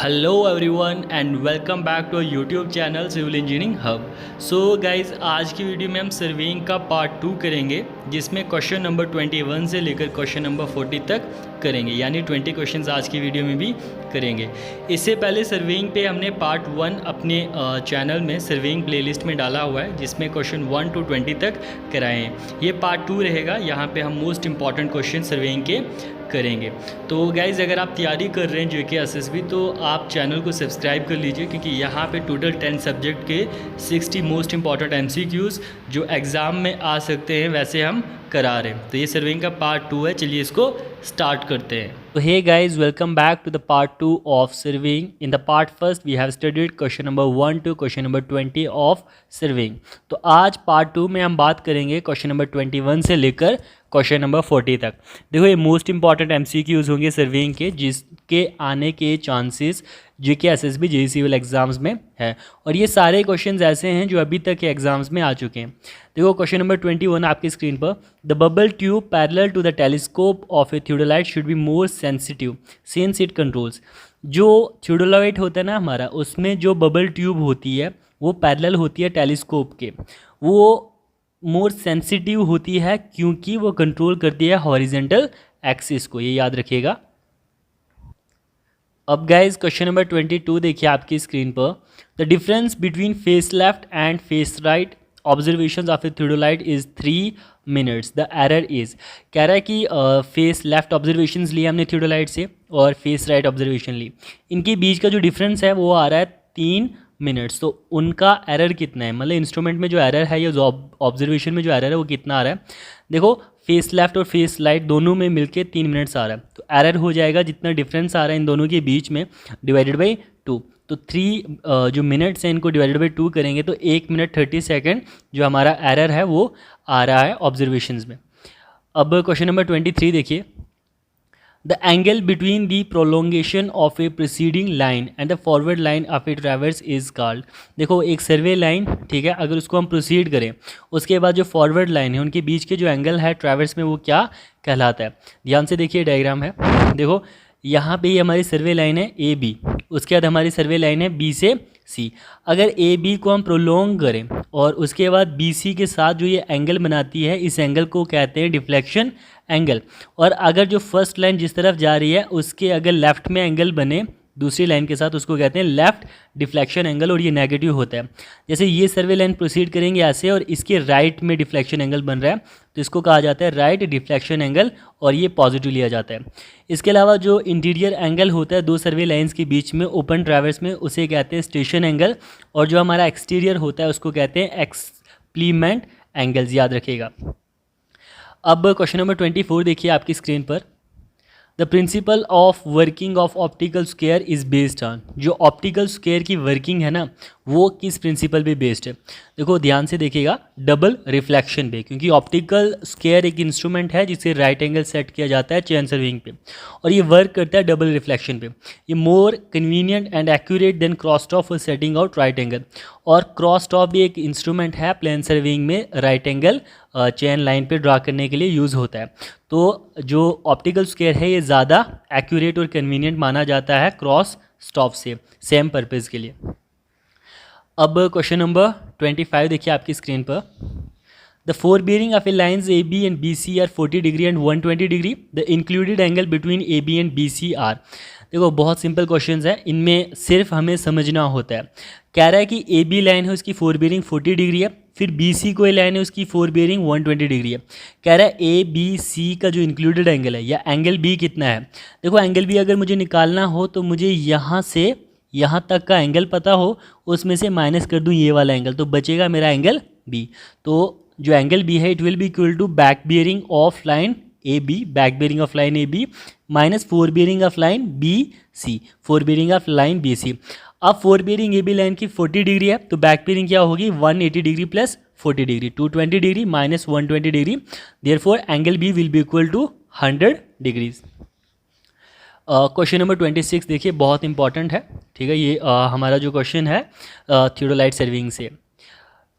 Hello everyone and welcome back to YouTube channel civil engineering hub. So guys, आज की video में हम surveying का पार्ट 2 करेंगे, जिसमें क्वेश्चन नंबर 21 से लेकर क्वेश्चन नंबर 40 तक करेंगे, यानी 20 क्वेश्चंस आज की वीडियो में भी करेंगे। इससे पहले सर्वेइंग पे हमने पार्ट 1 अपने चैनल में सर्वेइंग प्लेलिस्ट में डाला हुआ है, जिसमें क्वेश्चन 1 to 20 तक कराए हैं। ये पार्ट 2 रहेगा, यहाँ पे हम मोस्ट इंपॉर्टेंट क्वेश्चन सर्वेइंग के करेंगे। तो गाइज़, अगर आप तैयारी कर रहे हैं जेके एसएसबी, तो आप चैनल को सब्सक्राइब कर लीजिए, क्योंकि यहाँ पे टोटल 10 सब्जेक्ट के 60 मोस्ट इंपॉर्टेंट एमसीक्यूज़ जो एग्ज़ाम में आ सकते हैं वैसे हम करा रहे हैं। तो ये सर्वेइंग का पार्ट 2 है, चलिए इसको स्टार्ट करते हैं। तो hey guys, welcome back to the part 2 of surveying. In the part first we have studied question number 1 to question number 20 of surveying. तो आज पार्ट 2 में हम बात करेंगे क्वेश्चन नंबर 21 से लेकर क्वेश्चन नंबर 40 तक। देखो, ये मोस्ट इंपॉर्टेंट एमसीक्यूज़ होंगे सर्वेइंग के, जिसके आने के chances JK SSB JE civil exams में है, और ये सारे क्वेश्चंस ऐसे हैं जो अभी तक के एग्जाम्स में आ चुके हैं। देखो, क्वेश्चन नंबर 21 आपकी स्क्रीन पर। The bubble tube parallel to the telescope of a theodolite should be more sensitive since it controls. जो थियोडोलाइट होता है ना हमारा, उसमें जो बबल ट्यूब होती है वो पैरेलल होती है टेलीस्कोप के, वो मोर सेंसिटिव होती है क्योंकि वो कंट्रोल करती है हॉरिजेंटल एक्सिस को, ये याद रखिएगा। अब गाइज, क्वेश्चन नंबर 22 देखिए आपकी स्क्रीन पर। The difference between face left and face right observations of a theodolite is 3 minutes. The error is, कह रहा है कि फेस लेफ्ट ऑब्जर्वेशंस लिए हमने थियोडोलाइट से और फेस राइट ऑब्जर्वेशन ली, इनके बीच का जो डिफरेंस है वो आ रहा है 3 मिनट्स। तो उनका एरर कितना है, मतलब इंस्ट्रूमेंट में जो एरर है या जो ऑब्जर्वेशन में जो एरर है वो कितना आ रहा है। देखो, फेस लेफ्ट और फेस राइट दोनों में मिलके 3 मिनट्स आ रहा है, तो एरर हो जाएगा जितना डिफरेंस आ रहा है इन दोनों के बीच में डिवाइडेड बाई 2। तो 3 जो मिनट्स हैं इनको डिवाइडेड बाई 2 करेंगे तो 1 मिनट 30 सेकेंड जो हमारा एरर है वो आ रहा है ऑब्जर्वेशंस में। अब क्वेश्चन नंबर 23 देखिए। The angle between the prolongation of a preceding line and the forward line of a traverse is called। देखो, एक सर्वे लाइन, ठीक है, अगर उसको हम प्रोसीड करें, उसके बाद जो फॉरवर्ड लाइन है उनके बीच के जो एंगल है ट्रैवर्स में वो क्या कहलाता है। ध्यान से देखिए, डायग्राम है। देखो, यहाँ पे ये हमारी सर्वे लाइन है ए बी, उसके बाद हमारी सर्वे लाइन है बी से सी। अगर ए बी को हम प्रोलोंग करें और उसके बाद बी सी के साथ जो ये एंगल बनाती है, इस एंगल को कहते हैं डिफ्लेक्शन एंगल। और अगर जो फर्स्ट लाइन जिस तरफ जा रही है उसके अगर लेफ़्ट में एंगल बने दूसरी लाइन के साथ, उसको कहते हैं लेफ़्ट डिफ्लेक्शन एंगल, और ये नेगेटिव होता है। जैसे ये सर्वे लाइन प्रोसीड करेंगे ऐसे और इसके राइट में डिफ्लेक्शन एंगल बन रहा है, तो इसको कहा जाता है राइट डिफ्लेक्शन एंगल, और ये पॉजिटिव लिया जाता है। इसके अलावा जो इंटीरियर एंगल होता है दो सर्वे लाइन्स के बीच में ओपन ट्रैवर्स में, उसे कहते हैं स्टेशन एंगल, और जो हमारा एक्सटीरियर होता है उसको कहते हैं एक्सप्लीमेंट एंगल्स, याद रखिएगा। अब क्वेश्चन नंबर 24 देखिए आपकी स्क्रीन पर। The principle of working of optical square is based on. जो ऑप्टिकल स्क्वायर की वर्किंग है ना, वो किस प्रिंसिपल पे बेस्ड है। देखो, ध्यान से देखिएगा, डबल रिफ्लेक्शन पे, क्योंकि ऑप्टिकल स्क्वायर एक इंस्ट्रूमेंट है जिसे राइट एंगल सेट किया जाता है चेन सर्विंग पे, और ये वर्क करता है डबल रिफ्लेक्शन पे। ये more convenient and accurate then cross top for setting out right angle. और क्रॉस टॉप भी एक इंस्ट्रूमेंट है प्लेन सर्विंग में, राइट एंगल चेन लाइन पे ड्रा करने के लिए यूज़ होता है। तो जो ऑप्टिकल स्क्वायर है ये ज़्यादा एक्यूरेट और कन्वीनियंट माना जाता है क्रॉस स्टॉप से, सेम पर्पज़ के लिए। अब क्वेश्चन नंबर 25 देखिए आपकी स्क्रीन पर। The fore bearing of a lines A B and B C are 40 degree and 120 degree. The included angle between A B and B C are. देखो, बहुत simple questions है, इनमें सिर्फ हमें समझना होता है। कह रहा है कि ए बी लाइन है उसकी फोर बेयरिंग 40 डिग्री है, फिर बी सी कोई लाइन है उसकी फोर बेयरिंग 120 डिग्री है। कह रहा है ए बी सी का जो इंक्लूडेड एंगल है या एंगल बी कितना है। देखो, एंगल बी अगर मुझे निकालना हो तो मुझे यहाँ से यहाँ तक का एंगल पता हो, उसमें से माइनस कर दूँ ये वाला एंगल, तो बचेगा मेरा एंगल बी। तो जो एंगल बी है it will be equal to back bearing of line A B, back bearing of line A B minus fore bearing of line B C, fore bearing of line B C. अब fore bearing A B line की 40 degree है, तो back bearing क्या होगी 180 degree plus 40 degree, 220 degree minus 120 degree. Therefore angle B will be equal to 100 degrees. Question number 26 देखिए, बहुत important है, ठीक है। ये हमारा जो क्वेश्चन है थियोडोलाइट सर्विंग से।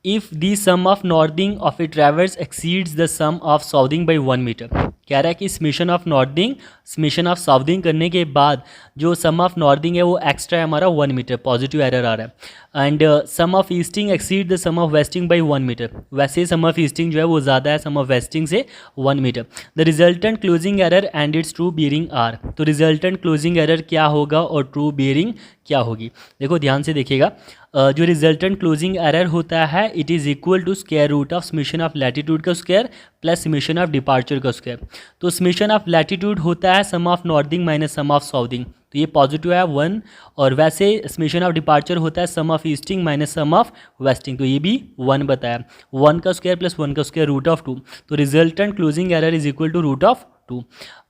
If the sum of northing of a traverse exceeds the sum of southing by 1 metre. कह रहा है कि summation of northing summation of southing करने के बाद जो सम ऑफ नॉर्थिंग है वो एक्स्ट्रा है हमारा 1 मीटर, पॉजिटिव एरर आ रहा है। And sum of easting exceed the sum of westing by 1 metre, वैसे सम ऑफ ईस्टिंग जो है वो ज़्यादा है सम ऑफ वेस्टिंग से 1 metre. The resultant closing error and its true bearing are, तो रिजल्टेंट क्लोजिंग एरर क्या होगा और ट्रू बियरिंग क्या होगी। देखो ध्यान से देखिएगा, जो रिजल्टेंट क्लोजिंग एरर होता है it is equal to square root of summation of latitude का square plus summation of departure का स्क्वायर। तो समेशन ऑफ लैटिट्यूड होता है sum of northing minus sum of southing, तो ये पॉजिटिव है 1, और वैसे समेशन ऑफ डिपार्चर होता है sum of easting minus sum of westing, तो ये भी 1 बताया। 1 का स्क्वायर प्लस 1 का स्क्वायर रूट ऑफ 2, तो resultant closing error is equal to root of 2।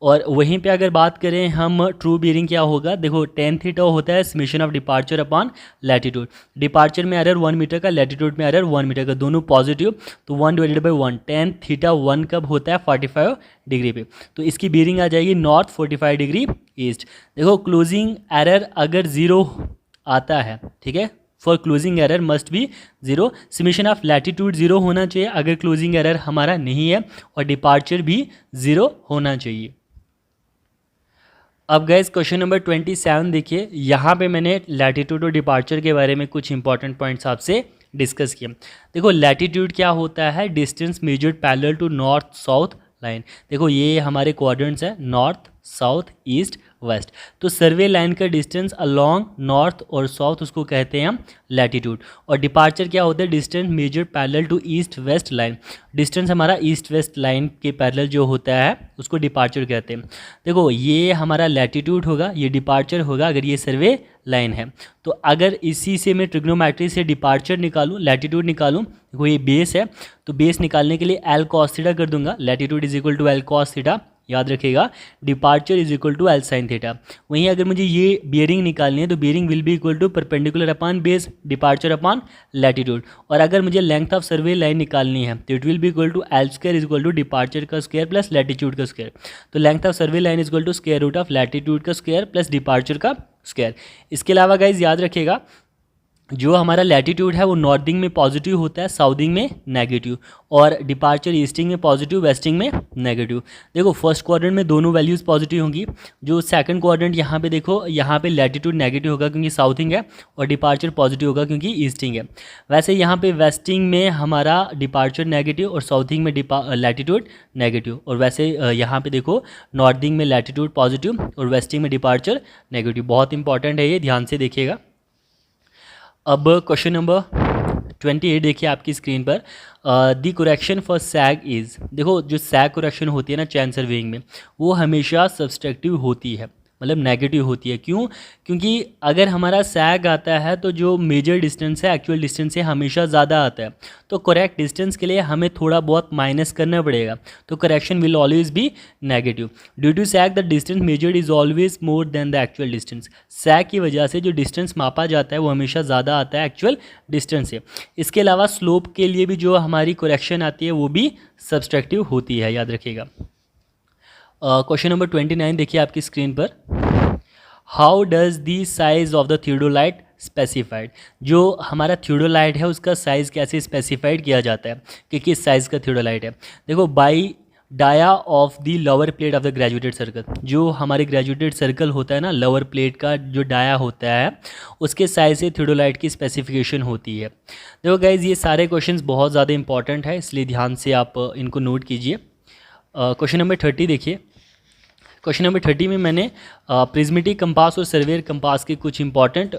और वहीं पे अगर बात करें हम ट्रू बियरिंग क्या होगा, देखो tan थीटा होता है summation of departure upon latitude, departure में एरर 1 मीटर का, लैटिट्यूड में एरर 1 मीटर का, दोनों पॉजिटिव, तो 1 डिवाइडेड बाई 1, tan थीटा 1 कब होता है 45 डिग्री पे, तो इसकी बियरिंग आ जाएगी नॉर्थ 45 डिग्री ईस्ट। देखो क्लोजिंग एरर अगर 0 आता है, ठीक है, for closing error must be 0, summation of latitude 0 होना चाहिए अगर क्लोजिंग एरर हमारा नहीं है, और डिपार्चर भी 0 होना चाहिए। अब गाइस क्वेश्चन नंबर 27 देखिए, यहाँ पे मैंने लैटिट्यूड और डिपार्चर के बारे में कुछ इंपॉर्टेंट पॉइंट्स आपसे डिस्कस किए। देखो लैटिट्यूड क्या होता है, distance measured parallel to north south line. देखो ये हमारे क्वाड्रेंट्स हैं नॉर्थ साउथ ईस्ट वेस्ट, तो सर्वे लाइन का डिस्टेंस अलोंग नॉर्थ और साउथ उसको कहते हैं हम लैटिट्यूड। और डिपार्चर क्या होता है, distance measure parallel to east west line, distance हमारा ईस्ट वेस्ट लाइन के पैरेलल जो होता है उसको डिपार्चर कहते हैं। देखो ये हमारा लैटिट्यूड होगा, ये डिपार्चर होगा अगर ये सर्वे लाइन है। तो अगर इसी से मैं ट्रिग्नोमेट्री से डिपार्चर निकालूं, लैटिट्यूड निकालूं, देखो ये बेस है, तो बेस निकालने के लिए एल कॉस थीटा कर दूंगा, latitude is equal to L cos theta, याद रखिएगा, departure is equal to L sine theta. वहीं अगर मुझे ये बियरिंग निकालनी है तो bearing will be equal to perpendicular upon base, departure upon latitude. और अगर मुझे लेंथ ऑफ सर्वे लाइन निकालनी है तो it will be equal to L square is equal to departure का स्क्वायर प्लस लैटिट्यूड का स्क्वायर। तो length of survey line is equal to square root of latitude का स्क्वायर प्लस डिपार्चर का square. इसके अलावा गाइज याद रखिएगा, जो हमारा लैटिट्यूड है वो नॉर्थिंग में पॉजिटिव होता है, साउथिंग में नेगेटिव, और डिपार्चर ईस्टिंग में पॉजिटिव, वेस्टिंग में नेगेटिव। देखो फर्स्ट क्वाड्रेंट में दोनों वैल्यूज़ पॉजिटिव होंगी, जो सेकंड क्वाड्रेंट यहाँ पे देखो, यहाँ पे लैटिट्यूड नेगेटिव होगा क्योंकि साउथिंग है, और डिपार्चर पॉजिटिव होगा क्योंकि ईस्टिंग है। वैसे यहाँ पे वेस्टिंग में हमारा डिपार्चर नेगेटिव और साउथिंग में लैटिट्यूड नेगेटिव, और वैसे यहाँ पे देखो नॉर्थिंग में लैटिट्यूड पॉजिटिव और वेस्टिंग में डिपार्चर नेगेटिव। बहुत इंपॉर्टेंट है ये, ध्यान से देखिएगा। अब क्वेश्चन नंबर 28 देखिए आपकी स्क्रीन पर, दी करेक्शन फॉर सैग इज़, देखो जो सैग करेक्शन होती है ना चैन सर्वेइंग में, वो हमेशा सब्सट्रैक्टिव होती है, मतलब नेगेटिव होती है। क्यों? क्योंकि अगर हमारा सैग आता है तो जो मेजर डिस्टेंस है एक्चुअल डिस्टेंस से हमेशा ज़्यादा आता है, तो करेक्ट डिस्टेंस के लिए हमें थोड़ा बहुत माइनस करना पड़ेगा, तो correction will always be negative. Due to sag the distance measured is always more than the actual distance, sag की वजह से जो डिस्टेंस मापा जाता है वो हमेशा ज़्यादा आता है एक्चुअल डिस्टेंस से। इसके अलावा स्लोप के लिए भी जो हमारी करेक्शन आती है वो भी सब्सट्रैक्टिव होती है, याद रखिएगा। क्वेश्चन नंबर 29 देखिए आपकी स्क्रीन पर, how does the size of the theodolite specified, जो हमारा थियोडोलाइट है उसका साइज़ कैसे स्पेसिफाइड किया जाता है कि किस साइज़ का थियोडोलाइट है। देखो by dia of the lower plate of the graduated circle, जो हमारे ग्रेजुएटेड सर्कल होता है ना, लोअर प्लेट का जो डाया होता है उसके साइज से थियोडोलाइट की स्पेसिफिकेशन होती है। देखो गाइज ये सारे क्वेश्चंस बहुत ज़्यादा इंपॉर्टेंट है, इसलिए ध्यान से आप इनको नोट कीजिए। क्वेश्चन नंबर 30 देखिए, क्वेश्चन नंबर 30 में मैंने प्रिज्मेटिक कंपास और सर्वेयर कंपास के कुछ इंपॉर्टेंट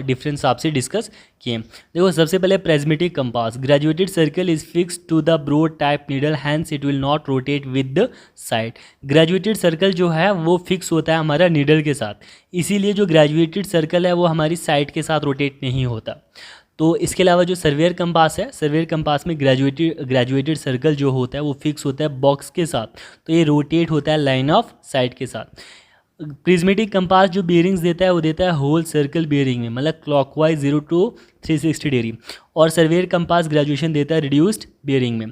डिफरेंस आपसे डिस्कस किए। देखो सबसे पहले prismatic compass, graduated circle is fix to the broad type needle, hence it will not rotate with the side. Graduated circle जो है वो फिक्स होता है हमारा नीडल के साथ, इसीलिए जो ग्रेजुएटेड सर्कल है वो हमारी साइड के साथ रोटेट नहीं होता। तो इसके अलावा जो सर्वेयर कंपास है, सर्वेयर कंपास में ग्रेजुएटेड सर्कल जो होता है वो फिक्स होता है बॉक्स के साथ, तो ये रोटेट होता है लाइन ऑफ साइड के साथ। प्रिज्मेटिक कंपास जो बियरिंग्स देता है वो देता है होल सर्कल बियरिंग में, मतलब क्लॉकवाइज 0 to 360 डिग्री, और सर्वेयर कंपास ग्रेजुएशन देता है रिड्यूस्ड बियरिंग में।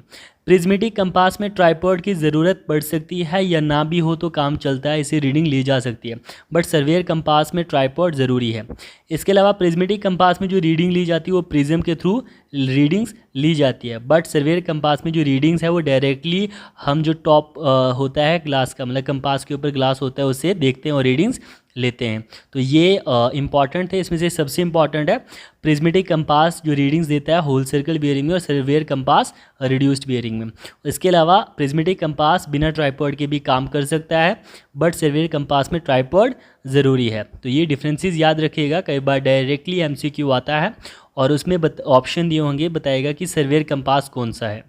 प्रिज्मेटिक कंपास में ट्राइपॉड की ज़रूरत पड़ सकती है या ना भी हो तो काम चलता है, इसे रीडिंग ली जा सकती है, बट सर्वेयर कंपास में ट्राइपॉड ज़रूरी है। इसके अलावा प्रिज्मेटिक कंपास में जो रीडिंग ली जाती है वो प्रिज्म के थ्रू रीडिंग्स ली जाती है, बट सर्वेयर कंपास में जो रीडिंग्स है वो डायरेक्टली हम जो टॉप होता है ग्लास का, मतलब कंपास के ऊपर ग्लास होता है, उससे देखते हैं और रीडिंग्स लेते हैं। तो ये इंपॉर्टेंट है, इसमें से सबसे इंपॉर्टेंट है प्रिज्मेटिक कंपास जो रीडिंग्स देता है होल सर्कल बियरिंग में, और सर्वेयर कंपास रिड्यूस्ड बियरिंग में। इसके अलावा प्रिज्मेटिक कंपास बिना ट्राइपॉड के भी काम कर सकता है, बट सर्वेयर कंपास में ट्राइपॉड ज़रूरी है। तो ये डिफरेंसेस याद रखिएगा, कई बार डायरेक्टली एमसीक्यू आता है और उसमें ऑप्शन दिए होंगे, बताएगा कि सर्वेयर कंपास कौन सा है।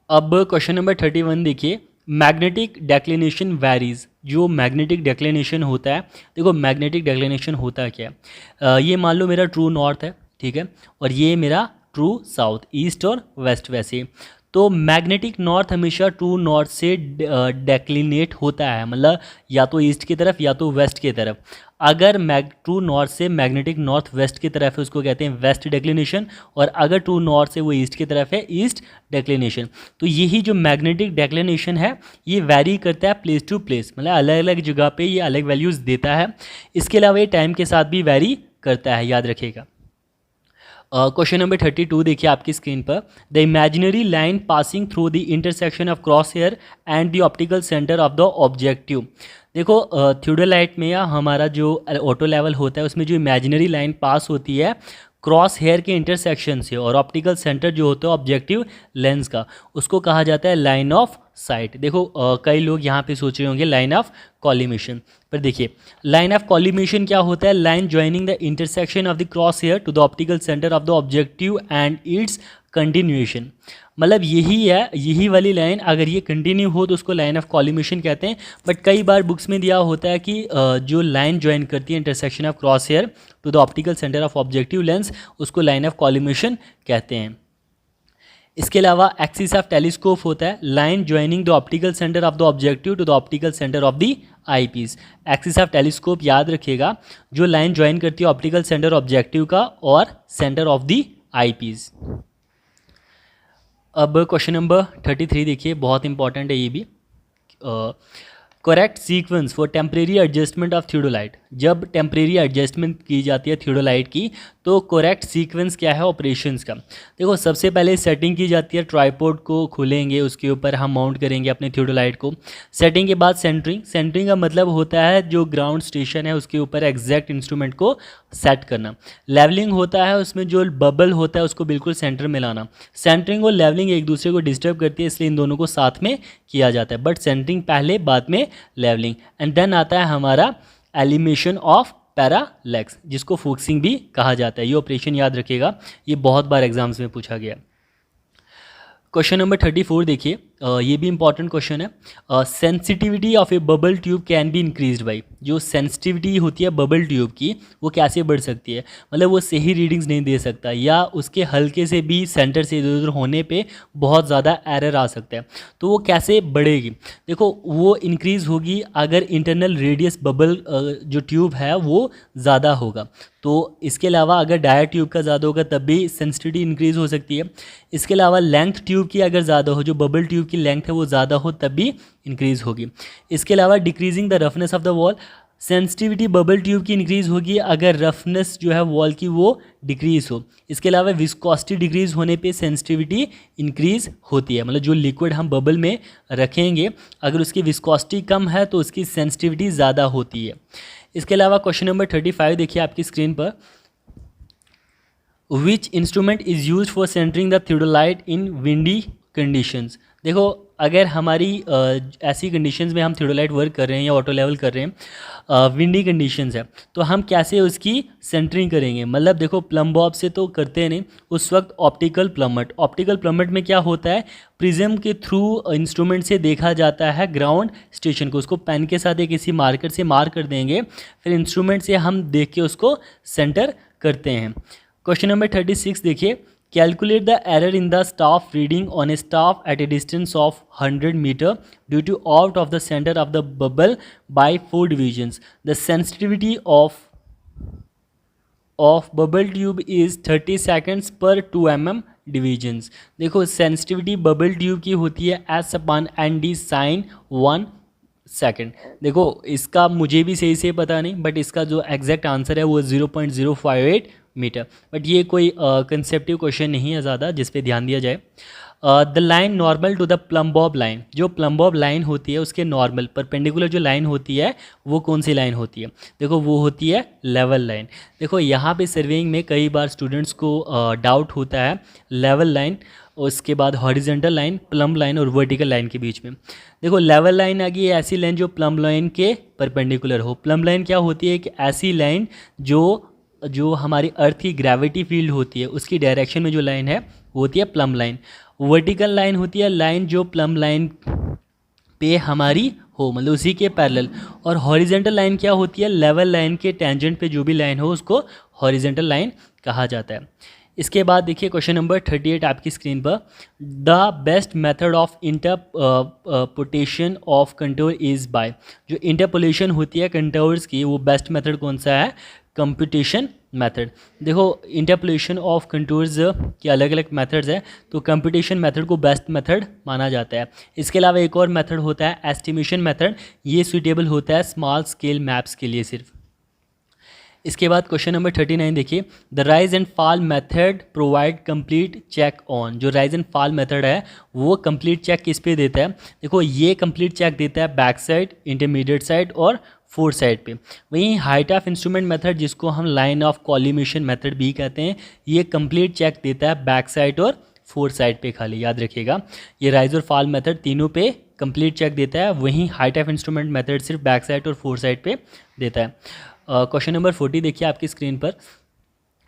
अब क्वेश्चन नंबर 31 देखिए, मैग्नेटिक डेक्लिनेशन वैरीज। जो मैग्नेटिक डेक्लिनेशन होता है, देखो मैग्नेटिक डेक्लिनेशन होता क्या है, ये मान लो मेरा ट्रू नॉर्थ है, ठीक है, और ये मेरा ट्रू साउथ, ईस्ट और वेस्ट वैसे। तो मैग्नेटिक नॉर्थ हमेशा ट्रू नॉर्थ से डेक्लिनेट होता है, मतलब या तो ईस्ट की तरफ या तो वेस्ट की तरफ। अगर ट्रू नॉर्थ से मैग्नेटिक नॉर्थ वेस्ट की तरफ है उसको कहते हैं वेस्ट डेक्लिनेशन, और अगर ट्रू नॉर्थ से वो ईस्ट की तरफ है ईस्ट डेक्लिनेशन। तो यही जो मैग्नेटिक डेक्लिनेशन है ये वैरी करता है प्लेस टू प्लेस, मतलब अलग अलग जगह पे ये अलग वैल्यूज़ देता है। इसके अलावा ये टाइम के साथ भी वैरी करता है, याद रखिएगा। क्वेश्चन नंबर 32 देखिए आपकी स्क्रीन पर, the imaginary line passing through the intersection of cross hair and the optical centre of the objective. देखो थियोडोलाइट में या हमारा जो ऑटो लेवल होता है उसमें जो इमेजिनरी लाइन पास होती है क्रॉस हेयर के इंटरसेक्शन से, और ऑप्टिकल सेंटर जो होता है ऑब्जेक्टिव लेंस का, उसको कहा जाता है लाइन ऑफ साइट। देखो कई लोग यहाँ पे सोच रहे होंगे लाइन ऑफ कॉलिमेशन, पर देखिए लाइन ऑफ कॉलिमेशन क्या होता है, line joining the intersection of the cross hair to the optical centre of the objective and its continuation. मतलब यही है, यही वाली लाइन अगर ये कंटिन्यू हो तो उसको लाइन ऑफ कॉलिमेशन कहते हैं। बट कई बार बुक्स में दिया होता है कि जो लाइन ज्वाइन करती है intersection of cross hair to the optical centre of objective lens, उसको लाइन ऑफ कॉलिमेशन कहते हैं। इसके अलावा एक्सिस ऑफ टेलीस्कोप होता है line joining the optical centre of the objective to the optical centre of the eye piece. Axis of telescope याद रखिएगा, जो लाइन ज्वाइन करती है ऑप्टिकल सेंटर ऑब्जेक्टिव का और centre of the eye piece. अब क्वेश्चन नंबर 33 देखिए, बहुत इंपॉर्टेंट है ये भी। Correct sequence for temporary adjustment of theodolite. जब टेम्परेरी एडजस्टमेंट की जाती है थियोडोलाइट की तो करेक्ट सीक्वेंस क्या है ऑपरेशंस का। देखो सबसे पहले सेटिंग की जाती है, ट्राइपॉड को खोलेंगे, उसके ऊपर हम माउंट करेंगे अपने थियोडोलाइट को। सेटिंग के बाद सेंटरिंग। सेंटरिंग का मतलब होता है जो ग्राउंड स्टेशन है उसके ऊपर एग्जैक्ट इंस्ट्रूमेंट को सेट करना। लेवलिंग होता है, उसमें जो बबल होता है उसको बिल्कुल सेंटर में लाना। सेंटरिंग और लेवलिंग एक दूसरे को डिस्टर्ब करती है, इसलिए इन दोनों को साथ में किया जाता है, बट सेंटरिंग पहले बाद में लेवलिंग। एंड देन आता है हमारा एलिमिनेशन ऑफ पैरालेक्स, जिसको फोकसिंग भी कहा जाता है। ये ऑपरेशन याद रखिएगा, ये बहुत बार एग्जाम्स में पूछा गया। क्वेश्चन नंबर 34 देखिए, ये भी इंपॉर्टेंट क्वेश्चन है। Sensitivity of A bubble tube can be increased by. जो सेंसिटिविटी होती है बबल ट्यूब की वो कैसे बढ़ सकती है, मतलब वो सही रीडिंग्स नहीं दे सकता या उसके हल्के से भी सेंटर से इधर उधर होने पे बहुत ज़्यादा एरर आ सकता है। तो वो कैसे बढ़ेगी, देखो वो इंक्रीज़ होगी अगर इंटरनल रेडियस बबल जो ट्यूब है वो ज़्यादा होगा। तो इसके अलावा अगर डाया ट्यूब का ज़्यादा होगा तब भी सेंसिटिविटी इंक्रीज़ हो सकती है। इसके अलावा लेंथ ट्यूब की अगर ज़्यादा हो, जो बबल ट्यूब की लेंथ है वो ज़्यादा हो तब भी इंक्रीज़ होगी। इसके अलावा decreasing the roughness of the wall. Sensitivity bubble tube की इंक्रीज़ होगी अगर रफनेस जो है वॉल की वो डिक्रीज़ हो। इसके अलावा विस्कोसिटी डिक्रीज़ होने पे सेंसिटिविटी इंक्रीज़ होती है, मतलब जो लिक्विड हम बबल में रखेंगे अगर उसकी विस्कोसिटी कम है तो उसकी सेंसिटिविटी ज़्यादा होती है। इसके अलावा क्वेश्चन नंबर 35 देखिए आपकी स्क्रीन पर, which instrument is use for centering the theodolite in windy conditions. देखो अगर हमारी ऐसी कंडीशंस में हम थियोडोलाइट वर्क कर रहे हैं या ऑटो लेवल कर रहे हैं, विंडी कंडीशंस है, तो हम कैसे उसकी सेंटरिंग करेंगे। मतलब देखो प्लम बॉब से तो करते नहीं, उस वक्त ऑप्टिकल प्लमट। ऑप्टिकल प्लमट में क्या होता है, प्रिज्म के थ्रू इंस्ट्रूमेंट से देखा जाता है ग्राउंड स्टेशन को, उसको पेन के साथ या किसी मार्कर से मार्क कर देंगे, फिर इंस्ट्रूमेंट से हम देख के उसको सेंटर करते हैं। क्वेश्चन नंबर 36 देखिए, calculate the error in the staff reading on a staff at a distance of 100 metre due to out of the centre of the bubble by 4 divisions. The sensitivity of of bubble tube is 30 seconds per 2 mm divisions. देखो sensitivity bubble tube की होती है S upon N D sine 1 second. देखो इसका मुझे भी सही से पता नहीं, बट इसका जो एग्जैक्ट आंसर है वो 0.058 मीटर। बट ये कोई कंसेप्टिव क्वेश्चन नहीं है ज़्यादा जिस पे ध्यान दिया जाए। The line normal to the plumb bob line, जो प्लम्बॉब लाइन होती है उसके नॉर्मल परपेंडिकुलर जो लाइन होती है वो कौन सी लाइन होती है? देखो वो होती है लेवल लाइन। देखो यहाँ पे सर्वेइंग में कई बार स्टूडेंट्स को डाउट होता है लेवल लाइन, उसके बाद हॉरिजेंटल लाइन, प्लम्ब लाइन और वर्टिकल लाइन के बीच में। देखो लेवल लाइन आ गई ऐसी लाइन जो प्लम्ब लाइन के परपेंडिकुलर हो। प्लम्ब लाइन क्या होती है? एक ऐसी लाइन जो हमारी अर्थ की ग्रेविटी फील्ड होती है उसकी डायरेक्शन में जो लाइन है वो होती है प्लम्ब लाइन। वर्टिकल लाइन होती है लाइन जो प्लम्ब लाइन पे हमारी हो, मतलब उसी के पैरेलल। और हॉरिजेंटल लाइन क्या होती है? लेवल लाइन के टेंजेंट पे जो भी लाइन हो उसको हॉरिजेंटल लाइन कहा जाता है। इसके बाद देखिए क्वेश्चन नंबर 38 आपकी स्क्रीन पर। The best method of interpolation of contour is by, जो इंटरपोलेशन होती है कंटूर्स की वो बेस्ट मेथड कौन सा है? Computation method. देखो इंटरपोलेशन ऑफ कंटूर्स के अलग अलग मेथड्स हैं, तो कंप्यूटेशन मेथड को बेस्ट मेथड माना जाता है। इसके अलावा एक और मेथड होता है एस्टिमेशन मेथड, ये सूटेबल होता है स्मॉल स्केल मैप्स के लिए सिर्फ। इसके बाद क्वेश्चन नंबर 39 देखिए। The rise and fall method provide complete check on, जो राइज एंड फॉल मेथड है वो कंप्लीट चेक किस पे देता है? देखो ये कंप्लीट चेक देता है बैक साइड, इंटरमीडिएट साइड और फोर साइड पे। वहीं हाइट ऑफ इंस्ट्रूमेंट मेथड, जिसको हम लाइन ऑफ कॉलिमेशन मेथड भी कहते हैं, ये कंप्लीट चेक देता है बैक साइड और फोर साइड पे खाली। याद रखिएगा ये राइज और फॉल मेथड तीनों पे कंप्लीट चेक देता है, वहीं हाइट ऑफ इंस्ट्रूमेंट मेथड सिर्फ बैक साइड और फोर साइड पे देता है। क्वेश्चन नंबर 40 देखिए आपकी स्क्रीन पर।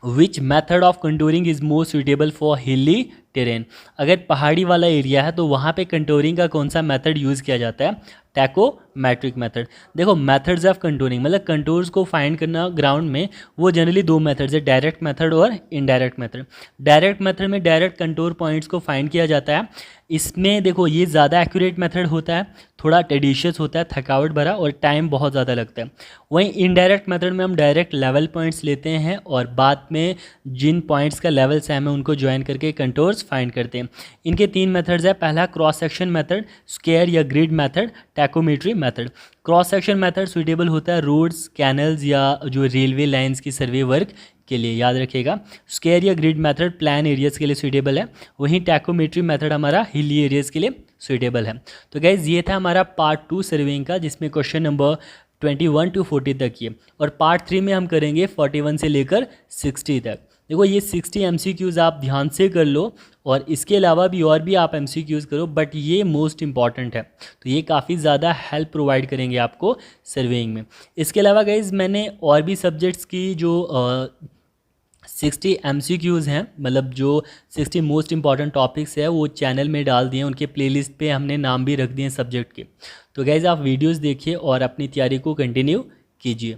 Which method of contouring is most suitable for हिली टेरेन, अगर पहाड़ी वाला एरिया है तो वहाँ पे कंटूरिंग का कौन सा मेथड यूज़ किया जाता है? टैकोमेट्रिक मेथड। देखो मेथड्स ऑफ कंटूरिंग मतलब कंटूर्स को फाइंड करना ग्राउंड में, वो जनरली दो मेथड्स है, डायरेक्ट मेथड और इनडायरेक्ट मेथड। डायरेक्ट मेथड में डायरेक्ट कंटूर पॉइंट्स को फाइंड किया जाता है। इसमें देखो ये ज़्यादा एक्यूरेट मेथड होता है, थोड़ा टेडिशियस होता है, थकावट भरा और टाइम बहुत ज़्यादा लगता है। वहीं इनडायरेक्ट मेथड में हम डायरेक्ट लेवल पॉइंट्स लेते हैं और बाद में जिन पॉइंट्स का लेवल सेम है उनको ज्वाइन करके कंटूर्स फाइंड करते हैं। इनके तीन मेथड्स है। पहला क्रॉस सेक्शन मेथड, स्क्वायर या grid method, tacheometry method. Cross section method suitable होता है रोड्स, कैनल्स या जो रेलवे लाइंस की सर्वे वर्क के लिए। याद रखिएगा स्क्वायर या ग्रिड मेथड प्लान एरियाज़ के लिए सुटेबल है, वहीं टैकोमेट्री मेथड हमारा हिली एरियाज़ के लिए सुटेबल है। तो गाइज ये था हमारा पार्ट 2 सर्वेइंग का, जिसमें क्वेश्चन नंबर 21 to 40 तक ये, और पार्ट 3 में हम करेंगे 41 से लेकर 60 तक। देखो ये 60 MCQs आप ध्यान से कर लो, और इसके अलावा भी और भी आप MCQs करो, बट ये मोस्ट इंपॉर्टेंट है, तो ये काफ़ी ज़्यादा हेल्प प्रोवाइड करेंगे आपको सर्वेइंग में। इसके अलावा गाइज मैंने और भी सब्जेक्ट्स की जो 60 MCQs हैं, मतलब जो 60 मोस्ट इंपॉर्टेंट टॉपिक्स है वो चैनल में डाल दिए, उनके प्लेलिस्ट पे हमने नाम भी रख दिए सब्जेक्ट के। तो गाइज आप वीडियोस देखिए और अपनी तैयारी को कंटिन्यू कीजिए।